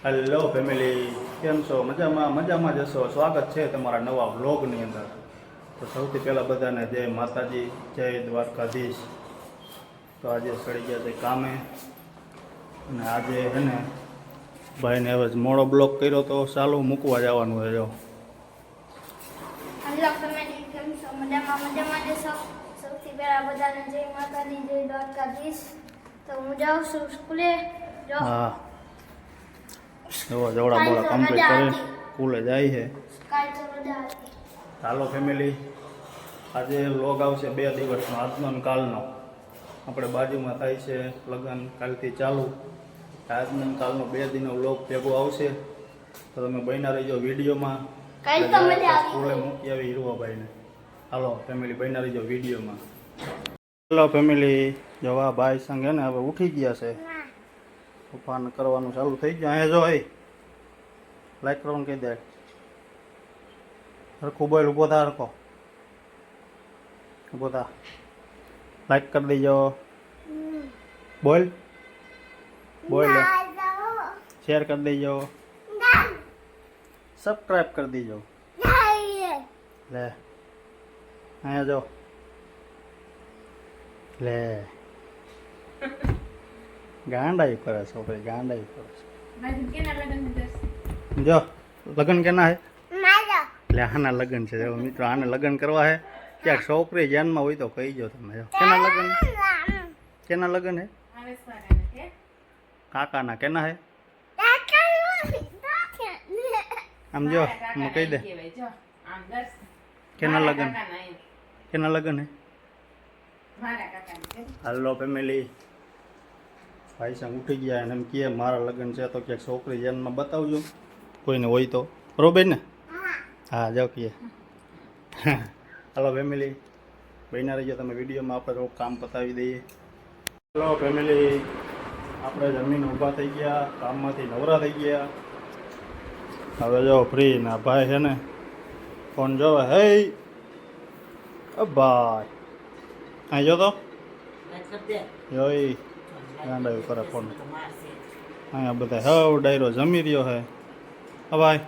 Hello family, કેમ છો? મજામાં જશો. સ્વાગત છે તમારા નવા વ્લોગની અંદર. તો સૌથી પહેલાં બધાને જય માતાજી, જય દ્વારકાધીશ. તો આજે સડી ગયા છે કામે, અને આજે છે ને ભાઈને હવે મોડો બ્લોક કર્યો તો ચાલુ મૂકવા જવાનું છે. જો હેલો ફેમિલી, કેમ છો? મજામાં જશો. સૌથી પહેલા બધાને જય માતાજી, જય દ્વારકાધીશ. તો હું જાઉં છું સ્કૂલે. હા, જવડા બોડા કમ્પ્લીટ કરીને સ્કૂલે જાય છે. કાલ તો રજા હતી. ચાલો ફેમિલી, આજે વ્લોગ આવશે 2 દિવસનો, આજનો અને કાલનો. આપણે બાજુમાં થાય છે લગ્ન, કાલથી ચાલુ. આજનો અને કાલનો 2 દિનનો વ્લોગ ભેગો આવશે. તો તમે બન્યા રહીજો વિડીયોમાં. કાલ તો મજા આવી. સ્કૂલે મૂકી આવી હીરવાભાઈને. હાલો ફેમિલી, બન્યા રહીજો વિડીયોમાં. હેલો ફેમિલી, જવા ભાઈ સંગે ને હવે ઉઠી ગયા છે. તોફાન કરવાનું ચાલુ થઈ ગયું. અહીંયા જો લાઈક કરવાનું કહી દે. હરખું બોલ, ઊભો થા. હરખો ઊભો થા. લાઈક કરી દેજો. બોલ બોલ. શેર કરી દેજો. સબસ્ક્રાઈબ કરી દેજો. લે અહીંયા જો. લે ગાંડાઈ કરે છે ભાઈ, ગાંડાઈ કરે છે. જો લગ્ન કેના હે? એટલે આના લગ્ન છે. જો મિત્રો, આને લગ્ન કરવા હે. ક્યાંક છોકરી ધ્યાનમાં હોય તો કહી જો તમે. જો કેના લગ્ન? કેના લગ્ન હે? કાકાના. કેના હે? આમ જો, હું કહી દે. કેના લગ્ન? કેના લગ્ન હે? હાલો ફેમિલી, ભાઈ સાહેબ ઉઠી ગયા અને એમ કહે મારા લગ્ન છે તો ક્યાંક છોકરી ધ્યાનમાં બતાવજો, કોઈને હોય તો. બરોબર ને? હા, જાઓ કહે. હાલો ફેમિલી, બન્યા રહીજો તમે વિડીયોમાં. આપણે થોડુંક કામ પતાવી દઈએ. હાલો ફેમિલી, આપણે જમીન ઊભા થઈ ગયા, કામમાંથી નવરા થઈ ગયા. હવે જો ફ્રી. ના ભાઈ છે ને ફોન જોવે. હે ભાઈ અહીં જો તો જોઈ ગાંડા કરે ફોન. અહીંયા બધા હવ ડાયરો જમી રહ્યો હે. હા ભાઈ,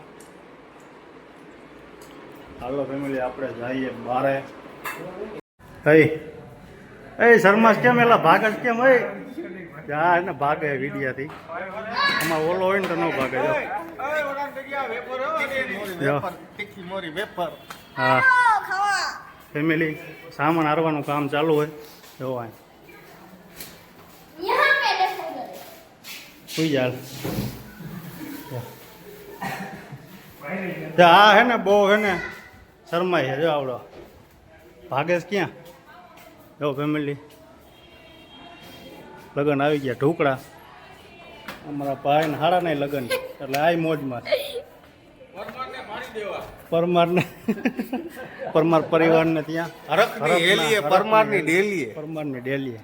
હાલો ફેમિલી, આપણે જઈએ બારે. એ શર્માસ કેમ? એલા ભાગસ કેમ? જા ને ભાગે વિડિયાથી. આમાં ઓલો હોય ને તો ન ભાગે. જો હા ફેમિલી, સામાન હારવાનું કામ ચાલુ હોય. જોવા સુઈ જા. હા હે ને, બહુ હે ને શરમાઈ છે. જો આવડો ભાગેશ ક્યાં? જો ફેમિલી, લગ્ન આવી ગયા ઢોકળા. અમારા ભાઈ ને હારા નહીં લગ્ન, એટલે આય મોજમાં. પરમારને પરમાર પરિવારને ત્યાં પરમારની ડેલીએ.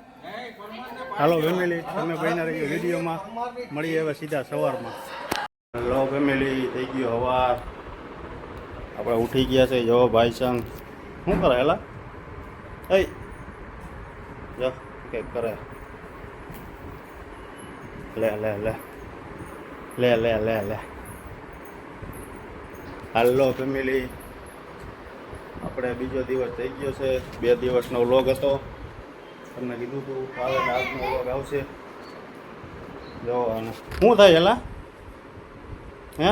હાલો ફેમિલી, તમે બન્યા રહીજો વિડીયોમાં. મળીએ હવે સીધા સવારમાં. હેલો ફેમિલી, થઈ ગયો સવાર. આપણે ઉઠી ગયા છે. જો ભાઈ સંગ શું કરે? હેલા એ જો કંઈક કરે. લે લે લે લે લે લે લે. હાલો ફેમિલી, આપણે બીજો દિવસ થઈ ગયો છે. 2 દિવસનો વ્લોગ હતો. તમને કીધું હતું કાલે આજનો વ્લોગ આવશે. જો શું થાય? હેલા હે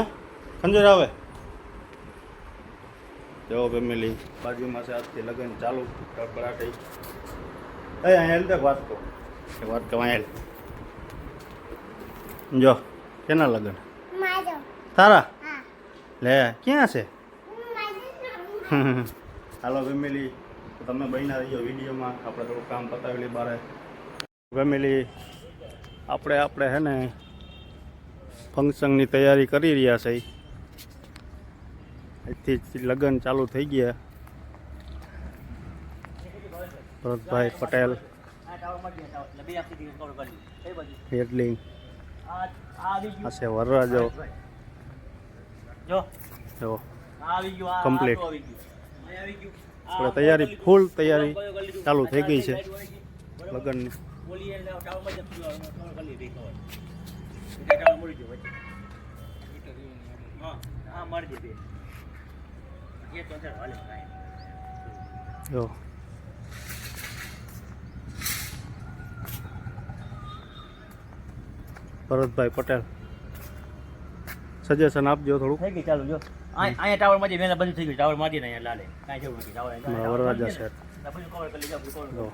ખંજર આવે. જો ફેમિલી, બાજુમાં છે આજથી લગ્ન ચાલુ. કડકડાટ. અહીંયા હેલ તક વાત કહો. વાત કહો અહીંયા. જો કેના લગ્ન? તારા? લે ક્યાં છે? હાલો ફેમિલી, તમે બન્યા રહીજો વિડીયોમાં. આપણે થોડું કામ પતાવી લઈએ બારે. ફેમિલી, આપણે હે ને ફંક્શનની તૈયારી કરી રહ્યા છે. આજથી લગ્ન ચાલુ થઈ ગયા. ભરતભાઈ પટેલ એટલી હશે વરરાજો. જો કમ્પ્લીટ. આપણે તૈયારી, ફૂલ તૈયારી ચાલુ થઈ ગઈ છે લગ્નની. હા મારી દે એ તો ચાલ હાલે કાઈ જો ભરતભાઈ પટેલ સજેશન આપજો થોડુંક. થઈ ગઈ ચાલુ જો અહીંયા ટાવર માં મેલા બધું થઈ ગયું ટાવર માં ને અહીંયા લાલે કાઈ જેવું નથી ટાવર હમણાં વરરાજા શહેર બધું કવર કરી લીધું કવર જો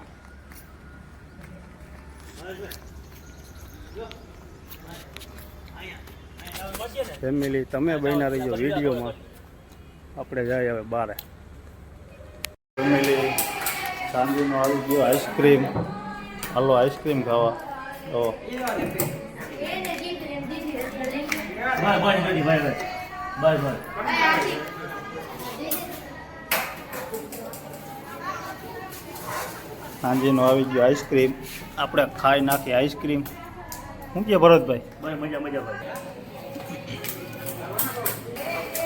ફેમિલી તમે બન્યા રહીજો વિડીયોમાં. આપણે જાય હવે બારે. ફેમિલી સાંજનો આવી ગયો આઈસ્ક્રીમ. હાલો આઈસ્ક્રીમ ખાવા. તો એને દીકરી બસ સાંજનો આવી ગયો આઈસ્ક્રીમ. આપણે ખાઈ નાખી આઈસ્ક્રીમ. શું કહે ભરતભાઈ? મજા ભાઈ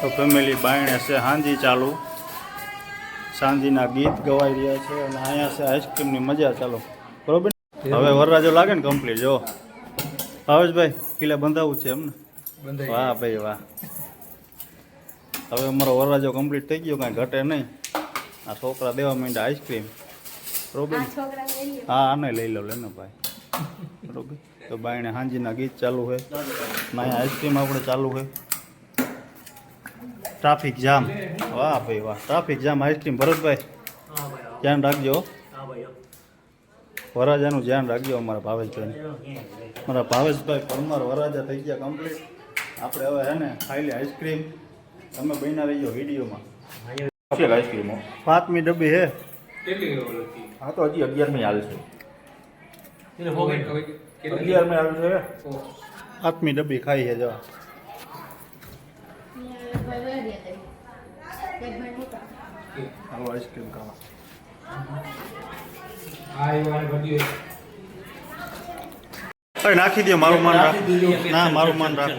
તો ફેમિલી બાયણે છે હાંજી ચાલુ. સાંજીના ગીત ગવાઈ રહ્યા છે અને અહીંયા છે આઈસ્ક્રીમની મજા ચાલો. બરોબર. હવે વરરાજો લાગે ને કમ્પ્લીટ. જો ભાવેશભાઈ કિલ્લા બંધાવવું છે એમને? વાહ ભાઈ વાહ. હવે અમારો વરરાજો કમ્પ્લીટ થઈ ગયો, કાંઈ ઘટે નહીં. આ છોકરા દેવા માંડ્યા આઈસ્ક્રીમ. બરોબર. છોકરા લઈ લ્યો. હા આને લઈ લો લેને ભાઈ. બરોબર. તો બાયણે હાંજીના ગીત ચાલુ છે. અહીંયા આઈસ્ક્રીમ આપણે ચાલુ છે. Traffic jam. વાહ ભાઈ વાહ. Traffic jam ice cream. ભરતભાઈ હા ભાઈ ધ્યાન રાખજો. હા ભાઈ વરરાજાનું ધ્યાન રાખજો અમારા ભાવેશભાઈ. મારા ભાવેશભાઈ પરમાર વરરાજા થઈ ગયા કમ્પ્લીટ. આપણે હવે હે ને ખાઈ લે આઈસ્ક્રીમ. તમે બન્યા રહીજો વિડીયોમાં. આઈસ્ક્રીમો 5મી ડબ્બી હે. હા તો હજી 11મી હાલ છે. એટલે હો ગઈ 11મી હાલ છે. 5મી ડબ્બી ખાઈ છે જો. હાલો આઈસ્ક્રીમ ખાવા. અરે નાખી દો મારું માન રાખ. ના મારું માન રાખ.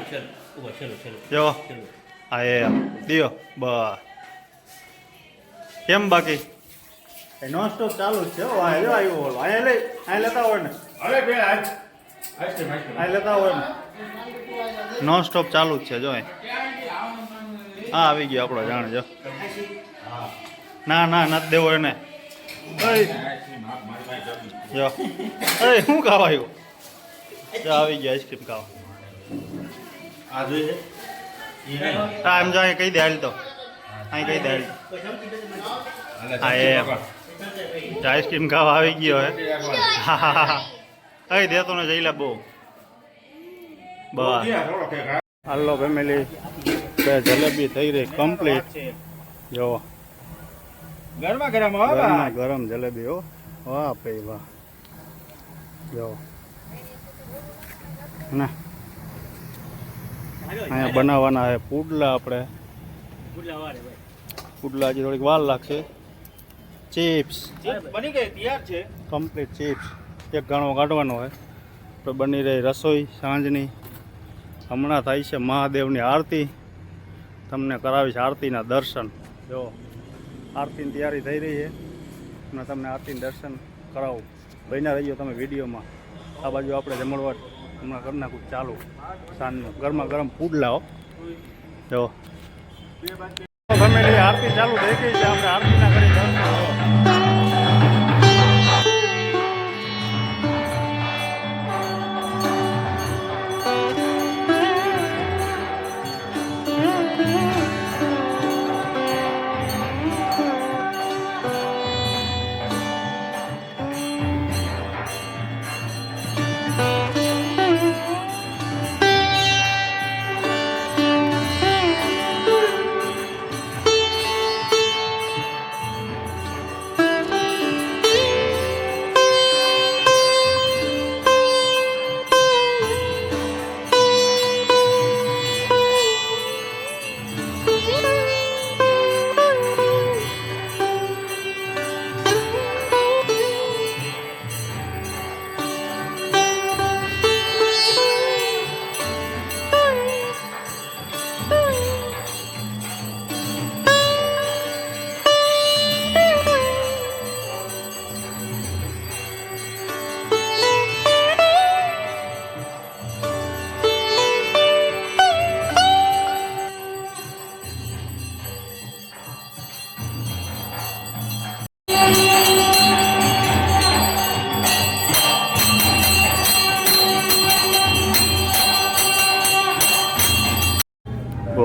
જો હા એ દિયો બસ. કેમ બાકી નોન સ્ટોપ ચાલુ જ છે. અહીંયા આવ્યો અહીંયા લઈ અહીંયા લેતા હોય ને. અહીંયા લેતા હોય ને. નોન સ્ટોપ ચાલુ જ છે જો. હા આવી ગયો આપણો જાણ જો. ના ના નથી દેવો એને. જો શું ખાવા આવ્યો? જો આવી ગયો આઈસ્ક્રીમ ખાવા. આ જોઈએ ટાઈમ જો અહીં કહી દે હાલ તો. અહીં કહી દે હાલ. હા એમ આઈસ્ક્રીમ ખાવા આવી ગયો હે. હા હા હા કઈ દેતો ને જઈ લે બહુ. બસ હાલો ફેમિલી 2 જલેબી થઈ રહી કમ્પ્લીટ. જો ગરમા ગરમ હો ગરમા ગરમ જલેબી હો. વાહ ભાઈ વાહ. જો ના અહીંયા બનાવવાના છે પુડલા. આપણે પુડલા હજી થોડીક વાર લાગશે. ચિપ્સ બની ગઈ તૈયાર છે. Complete chips. એક ગાણો કાઢવાનો હોય તો બની રહી રસોઈ સાંજની. હમણાં થાય છે મહાદેવની આરતી. તમને કરાવીશ આરતીના દર્શન. જો આરતીની તૈયારી થઈ રહી છે અને તમને આરતીના દર્શન કરાવું. બન્યા રહીજો તમે વિડીયોમાં. આ બાજુ આપણે જમણવાર હમણાં કરી નાખું ચાલુ સાંજનું. ગરમા ગરમ પુડલા હો. જો ફેમિલી આરતી ચાલુ થઈ ગઈ છે. આપણે આરતીના કરી દર્શન કરો.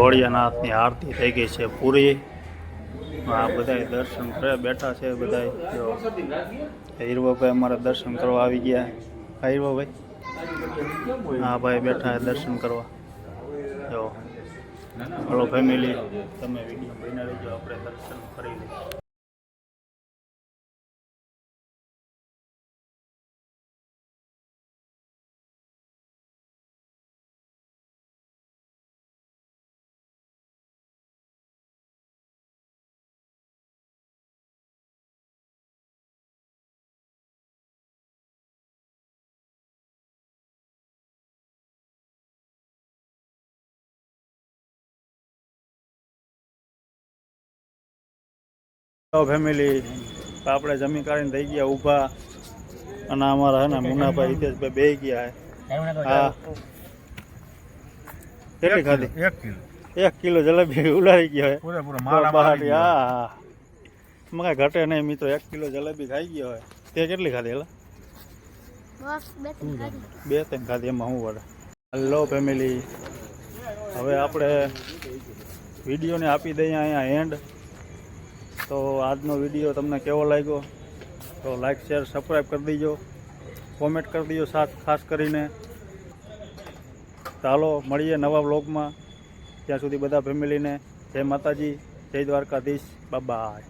કોળિયાનાથની આરતી થઈ ગઈ છે પૂરી. આ બધા દર્શન કરે બેઠા છે બધા. જો હીરવાભાઈ અમારા દર્શન કરવા આવી ગયા. હા હીરવાભાઈ, હા ભાઈ બેઠા છે દર્શન કરવા. જો હલો ફેમિલી, તમે વિડીયો બના લેજો, આપણે દર્શન કરી લઈએ. ફેમિલી, આપણે જમી કાઢીને થઈ ગયા ઊભા. અને અમારા હે ને મુનાભાઈ હિતેશભાઈ બે ગયા. હા, કેટલી ખાધી? 1 કિલો 1 કિલો જલેબી ઉલારી ગયા હોય પૂરેપૂરો બહાર. હા, એમાં કાંઈ ઘટે નહીં મિત્રો. 1 કિલો જલેબી ખાઈ ગયો હોય. તે કેટલી ખાધી? એલા બસ 2-3 ખાધી. 2-3 ખાધી, એમાં શું વડે. હલો ફેમિલી, હવે આપણે વિડીયોને આપી દઈએ અહીંયા એન્ડ. તો આજનો વિડીયો તમને કેવો લાગ્યો તો લાઈક શેર સબસ્ક્રાઈબ કરી દેજો, કોમેન્ટ કરી દેજો ખાસ કરીને. ચાલો મળીએ નવા વ્લોગમાં. ત્યાં સુધી બધા ફેમિલીને જય માતાજી, જય દ્વારકાધીશ, બાય બાય.